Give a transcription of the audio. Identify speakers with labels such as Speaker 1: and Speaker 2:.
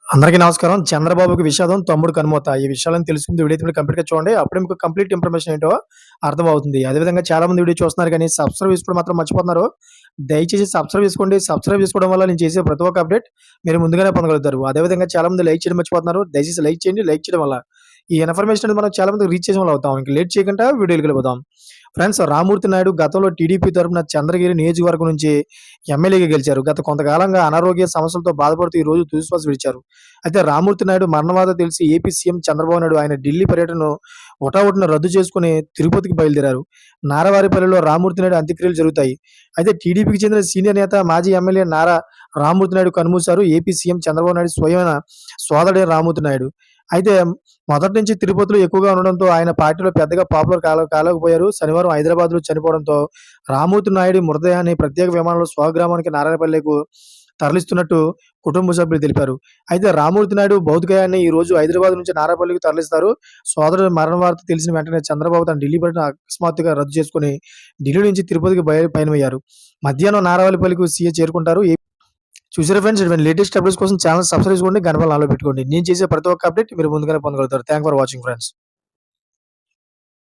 Speaker 1: అందరికీ నమస్కారం. 'చంద్రబాబుకి విషాదం, తమ్ముడు కనుమూత' ఈ విషయాలను తెలుసుకుంది వీడియో అయితే కంప్లీట్‌గా చూడండి. అప్పుడే మీకు కంప్లీట్ ఇన్ఫర్మేషన్ ఏంటో అర్థమవుతుంది. అదేవిధంగా చాలామంది వీడియో చూస్తున్నారు కానీ సబ్స్క్రైబ్ చేసుకోవడం మాత్రం మర్చిపోతున్నారు. దయచేసి సబ్స్క్రైబ్ చేసుకోండి. సబ్స్క్రైబ్ చేసుకోవడం వల్ల నేను చేసే ప్రతి ఒక్క అప్డేట్ మీరు ముందుగానే పొందగలుగుతారు. అదేవిధంగా చాలామంది లైక్ చేయడం మర్చిపోతున్నారు. దయచేసి లైక్ చేయండి. లైక్ చేయడం వల్ల ఈ ఇన్ఫర్మేషన్ అనేది మనం చాలా మందికి రీచ్ చేసిన వాళ్ళు అవుతాం. ఇంక లేట్ చేయకుండా వీడియోలోకి వెళ్ళిపోదాం. ఫ్రెండ్స్, రామ్మూర్తి నాయుడు గతంలో టీడీపీ తరపున చంద్రగిరి నియోజకవర్గం నుంచి ఎమ్మెల్యేగా గెలిచారు. గత కొంతకాలంగా అనారోగ్య సమస్యలతో బాధపడుతూ ఈ రోజు తుదిశ్వాస విడిచారు. అయితే రామ్మూర్తి నాయుడు మరణవార్త తెలిసి ఏపీ సీఎం చంద్రబాబు నాయుడు ఆయన ఢిల్లీ పర్యటనను హుటాహుటిన రద్దు చేసుకుని తిరుపతికి బయలుదేరారు. నారావారిపల్లిలో రామ్మూర్తి నాయుడు అంత్యక్రియలు జరుగుతాయి. అయితే టీడీపీకి చెందిన సీనియర్ నేత మాజీ ఎమ్మెల్యే నారా రామ్మూర్తి నాయుడు కన్మూశారు. ఏపీ సీఎం చంద్రబాబు నాయుడు స్వయమైన సోదరుడైన రామ్మూర్తి నాయుడు. అయితే మొదటి నుంచి తిరుపతిలో ఎక్కువగా ఉండడంతో ఆయన పార్టీలో పెద్దగా పాపులర్ కాలేకపోయారు. శనివారం హైదరాబాద్‌లో చనిపోవడంతో రామ్మూర్తి నాయుడు మృతదేహాన్ని ప్రత్యేక విమానంలో స్వగ్రామానికి నారాయణపల్లెకు తరలిస్తున్నట్టు కుటుంబ సభ్యులు తెలిపారు. అయితే రామ్మూర్తి నాయుడు భౌతికకాయాన్ని ఈ రోజు హైదరాబాద్ నుంచి నారాయణపల్లికి తరలిస్తారు. సోదరుడి మరణ వార్త తెలిసిన వెంటనే చంద్రబాబు తన ఢిల్లీ పర్యటన అకస్మాత్తుగా రద్దు చేసుకొని ఢిల్లీ నుంచి తిరుపతికి పయనమయ్యారు. మధ్యాహ్నం నారాయణపల్లికి సీఎం చేరుకుంటారు. చూసారా ఫ్రెండ్స్, ఇటువంటి లేటెస్ట్ అప్డేట్స్ కోసం ఛానల్ సబ్స్క్రైబ్ చేసుకోండి. గంట బెల్ ఆన్‌లో పెట్టుకోండి. నేను చేసే ప్రతి ఒక్క అప్డేట్ మీరు ముందుగానే పొందగలుగుతారు. Thanks for watching friends.